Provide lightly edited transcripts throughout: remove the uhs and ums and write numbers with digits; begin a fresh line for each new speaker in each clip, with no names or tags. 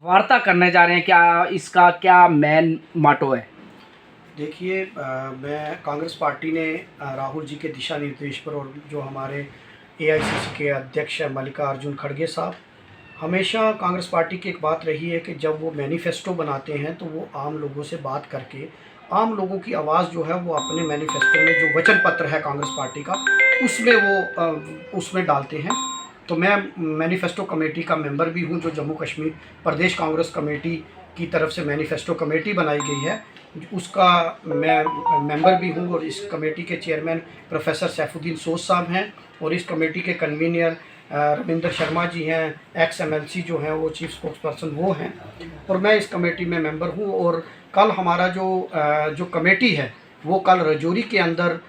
वार्ता करने जा रहे हैं, क्या इसका क्या मेन मोटो है?
देखिए, मैं कांग्रेस पार्टी ने राहुल जी के दिशा निर्देश पर और जो हमारे एआईसीसी के अध्यक्ष हैं मल्लिकार्जुन खड़गे साहब, हमेशा कांग्रेस पार्टी की एक बात रही है कि जब वो मैनिफेस्टो बनाते हैं तो वो आम लोगों से बात करके आम लोगों की आवाज़ जो है वो अपने मैनिफेस्टो में जो वचन पत्र है कांग्रेस पार्टी का उसमें वो उसमें डालते हैं। तो मैं मैनिफेस्टो कमेटी का मेंबर भी हूं, जो जम्मू कश्मीर प्रदेश कांग्रेस कमेटी की तरफ से मैनिफेस्टो कमेटी बनाई गई है, उसका मैं मेंबर भी हूं। और इस कमेटी के चेयरमैन प्रोफेसर सैफुद्दीन सोज साहब हैं और इस कमेटी के कन्वीनर रविंदर शर्मा जी हैं, एक्स एमएलसी जो हैं, वो चीफ स्पोक्स पर्सन वो हैं, और मैं इस कमेटी में मेंबर हूं। और कल हमारा जो कमेटी है वो कल रजौरी के अंदर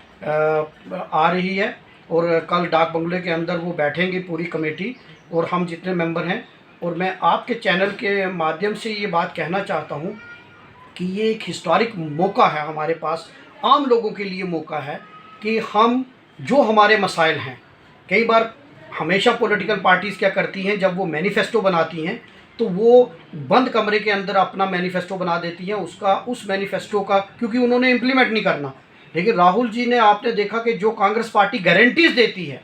आ रही है और कल डाक बंगले के अंदर वो बैठेंगे पूरी कमेटी और हम जितने मेंबर हैं। और मैं आपके चैनल के माध्यम से ये बात कहना चाहता हूँ कि ये एक हिस्टोरिक मौका है हमारे पास, आम लोगों के लिए मौका है कि हम जो हमारे मसाइल हैं, कई बार हमेशा पॉलिटिकल पार्टीज़ क्या करती हैं, जब वो मैनिफेस्टो बनाती हैं तो वो बंद कमरे के अंदर अपना मैनिफेस्टो बना देती हैं, उस मैनिफेस्टो का, क्योंकि उन्होंने इम्प्लीमेंट नहीं करना। लेकिन राहुल जी ने, आपने देखा कि जो कांग्रेस पार्टी गारंटीज़ देती है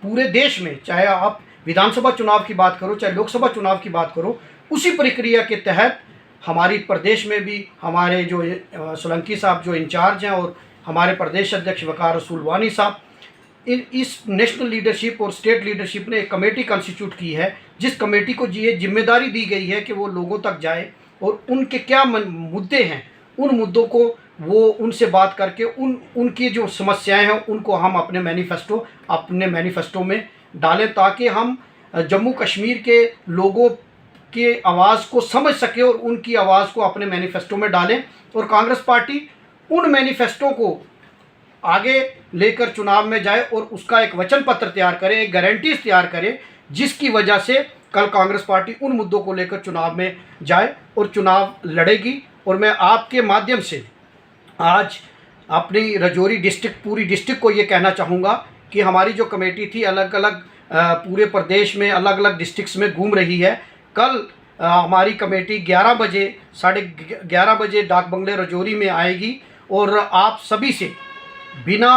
पूरे देश में, चाहे आप विधानसभा चुनाव की बात करो चाहे लोकसभा चुनाव की बात करो, उसी प्रक्रिया के तहत हमारी प्रदेश में भी हमारे जो सोलंकी साहब जो इंचार्ज हैं और हमारे प्रदेश अध्यक्ष वकार रसूल वानी साहब, इस नेशनल लीडरशिप और स्टेट लीडरशिप ने एक कमेटी कंस्टिट्यूट की है, जिस कमेटी को ये जिम्मेदारी दी गई है कि वो लोगों तक जाए और उनके क्या मुद्दे हैं, उन मुद्दों को वो उनसे बात करके उनकी जो समस्याएं हैं उनको हम अपने मैनिफेस्टो में डालें, ताकि हम जम्मू कश्मीर के लोगों के आवाज़ को समझ सके और उनकी आवाज़ को अपने मैनिफेस्टो में डालें। और कांग्रेस पार्टी उन मैनिफेस्टो को आगे लेकर चुनाव में जाए और उसका एक वचन पत्र तैयार करे, एक गारंटीज तैयार करे, जिसकी वजह से कल कांग्रेस पार्टी उन मुद्दों को लेकर चुनाव में जाए और चुनाव लड़ेगी। और मैं आपके माध्यम से आज अपनी रजौरी डिस्ट्रिक्ट, पूरी डिस्ट्रिक्ट को ये कहना चाहूँगा कि हमारी जो कमेटी थी अलग अलग पूरे प्रदेश में अलग अलग डिस्ट्रिक्ट्स में घूम रही है। कल हमारी कमेटी 11 बजे, 11:30 बजे डाक बंगले रजौरी में आएगी और आप सभी से बिना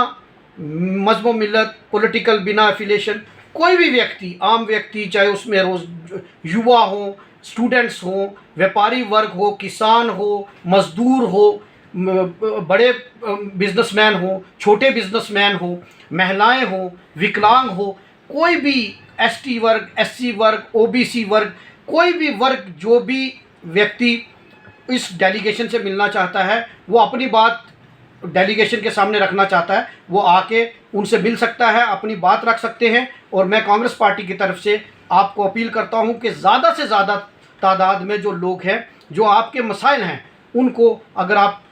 मज़हब मिल्लत पॉलिटिकल, बिना एफिलेशन, कोई भी व्यक्ति, आम व्यक्ति, चाहे उसमें रोज युवा हो, स्टूडेंट्स हो, व्यापारी वर्ग हो, किसान हो, मजदूर हो, बड़े बिजनेसमैन हो, छोटे बिजनेसमैन हो, महिलाएं हो, विकलांग हो, कोई भी एसटी वर्ग, एससी वर्ग, ओबीसी वर्ग, कोई भी वर्ग, जो भी व्यक्ति इस डेलीगेशन से मिलना चाहता है, वो अपनी बात डेलीगेशन के सामने रखना चाहता है, वो आके उनसे मिल सकता है, अपनी बात रख सकते हैं। और मैं कांग्रेस पार्टी की तरफ से आपको अपील करता हूं कि ज़्यादा से ज़्यादा तादाद में जो लोग हैं, जो आपके मसाइल हैं, उनको अगर आप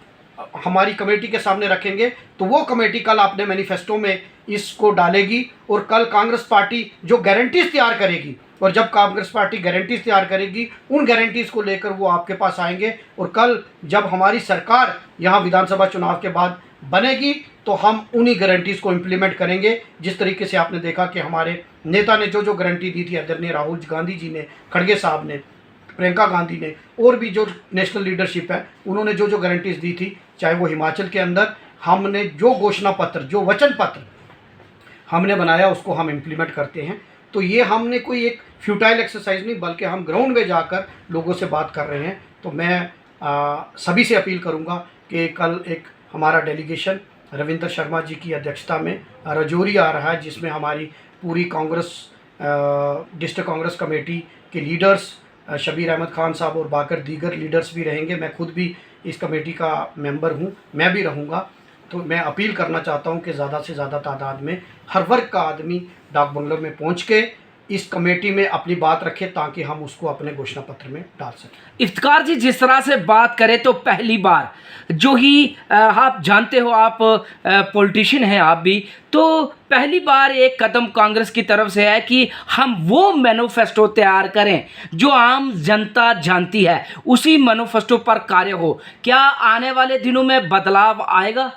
हमारी कमेटी के सामने रखेंगे तो वो कमेटी कल अपने मैनिफेस्टो में इसको डालेगी। और कल कांग्रेस पार्टी जो गारंटीज तैयार करेगी, और जब कांग्रेस पार्टी गारंटीज तैयार करेगी, उन गारंटीज को लेकर वो आपके पास आएंगे। और कल जब हमारी सरकार यहाँ विधानसभा चुनाव के बाद बनेगी तो हम उन्हीं गारंटीज को इम्प्लीमेंट करेंगे। जिस तरीके से आपने देखा कि हमारे नेता ने जो गारंटी दी थी, आदरणीय राहुल गांधी जी ने, खड़गे साहब ने, प्रियंका गांधी ने, और भी जो नेशनल लीडरशिप है, उन्होंने जो गारंटीज दी थी, चाहे वो हिमाचल के अंदर हमने जो घोषणा पत्र, जो वचन पत्र हमने बनाया, उसको हम इम्प्लीमेंट करते हैं। तो ये हमने कोई एक फ्यूटाइल एक्सरसाइज नहीं, बल्कि हम ग्राउंड में जाकर लोगों से बात कर रहे हैं। तो मैं सभी से अपील करूंगा कि कल एक हमारा डेलीगेशन रविंदर शर्मा जी की अध्यक्षता में रजौरी आ रहा है, जिसमें हमारी पूरी कांग्रेस डिस्ट्रिक्ट कांग्रेस कमेटी के लीडर्स शबीर अहमद खान साहब और बाकर दीगर लीडर्स भी रहेंगे। मैं खुद भी इस कमेटी का मेंबर हूं, मैं भी रहूंगा। तो मैं अपील करना चाहता हूं कि ज़्यादा से ज़्यादा तादाद में हर वर्ग का आदमी डाक बंगलों में पहुंच के इस कमेटी में अपनी बात रखे, ताकि हम उसको अपने घोषणा पत्र में डाल सकें।
इफ्तिकार जी, जिस तरह से बात करें तो पहली बार जो ही आप जानते हो, आप पॉलिटिशियन हैं आप भी, तो पहली बार एक कदम कांग्रेस की तरफ से है कि हम वो मैनिफेस्टो तैयार करें जो आम जनता जानती है, उसी मैनिफेस्टो पर कार्य हो। क्या आने वाले दिनों में बदलाव आएगा?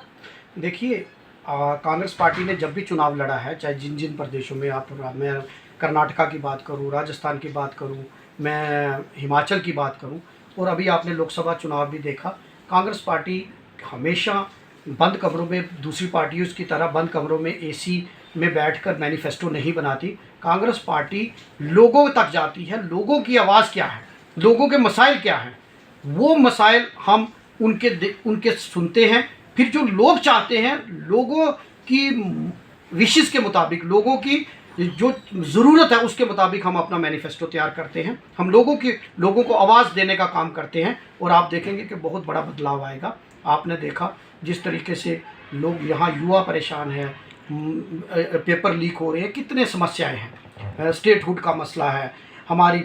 देखिए, कांग्रेस पार्टी ने जब भी चुनाव लड़ा है, चाहे जिन जिन प्रदेशों में, मैं कर्नाटका की बात करूं, राजस्थान की बात करूं, मैं हिमाचल की बात करूं, और अभी आपने लोकसभा चुनाव भी देखा, कांग्रेस पार्टी हमेशा बंद कमरों में, दूसरी पार्टियों की तरह बंद कमरों में एसी में बैठकर मैनिफेस्टो नहीं बनाती। कांग्रेस पार्टी लोगों तक जाती है, लोगों की आवाज़ क्या है, लोगों के मसाइल क्या हैं, वो मसाइल हम उनके सुनते हैं। फिर जो लोग चाहते हैं, लोगों की विशेष के मुताबिक, लोगों की जो ज़रूरत है उसके मुताबिक हम अपना मैनिफेस्टो तैयार करते हैं। हम लोगों को आवाज़ देने का काम करते हैं, और आप देखेंगे कि बहुत बड़ा बदलाव आएगा। आपने देखा जिस तरीके से लोग यहाँ युवा परेशान हैं, पेपर लीक हो रहे हैं, कितने समस्याएं हैं, स्टेटहुड का मसला है, हमारी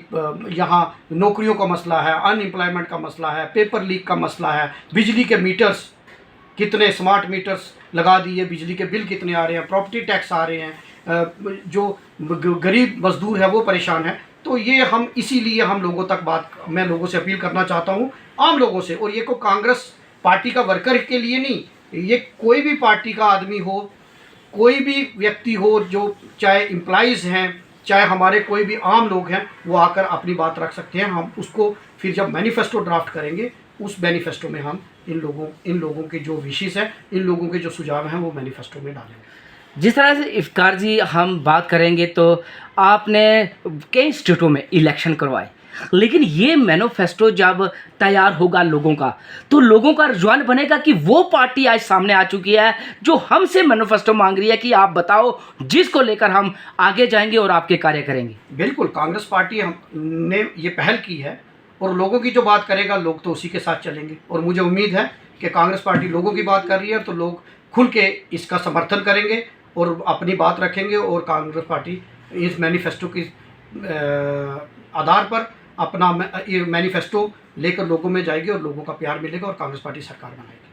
यहाँ नौकरियों का मसला है, अनएम्प्लॉयमेंट का मसला है, पेपर लीक का मसला है, बिजली के मीटर्स, कितने स्मार्ट मीटर्स लगा दिए, बिजली के बिल कितने आ रहे हैं, प्रॉपर्टी टैक्स आ रहे हैं, जो गरीब मजदूर है वो परेशान है। तो ये हम इसीलिए हम लोगों तक मैं लोगों से अपील करना चाहता हूँ, आम लोगों से, और ये को कांग्रेस पार्टी का वर्कर के लिए नहीं, ये कोई भी पार्टी का आदमी हो, कोई भी व्यक्ति हो, जो चाहे एम्प्लॉइज़ हैं, चाहे हमारे कोई भी आम लोग हैं, वो आकर अपनी बात रख सकते हैं। हम उसको फिर जब मैनिफेस्टो ड्राफ्ट करेंगे, उस मैनिफेस्टो में हम इन लोगों के जो विशेष हैं, इन लोगों के जो सुझाव हैं, वो मैनिफेस्टो में डालेंगे।
जिस तरह से इफ्तार जी हम बात करेंगे तो आपने कई स्टेटों में इलेक्शन करवाए, लेकिन ये मैनिफेस्टो जब तैयार होगा लोगों का, तो लोगों का रुझान बनेगा कि वो पार्टी आज सामने आ चुकी है जो हमसे मैनिफेस्टो मांग रही है कि आप बताओ जिसको लेकर हम आगे जाएंगे और आपके कार्य करेंगे।
बिल्कुल, कांग्रेस पार्टी ने ये पहल की है, और लोगों की जो बात करेगा, लोग तो उसी के साथ चलेंगे। और मुझे उम्मीद है कि कांग्रेस पार्टी लोगों की बात कर रही है, तो लोग खुल के इसका समर्थन करेंगे और अपनी बात रखेंगे, और कांग्रेस पार्टी इस मैनिफेस्टो के आधार पर अपना मैनिफेस्टो लेकर लोगों में जाएगी, और लोगों का प्यार मिलेगा, और कांग्रेस पार्टी सरकार बनाएगी।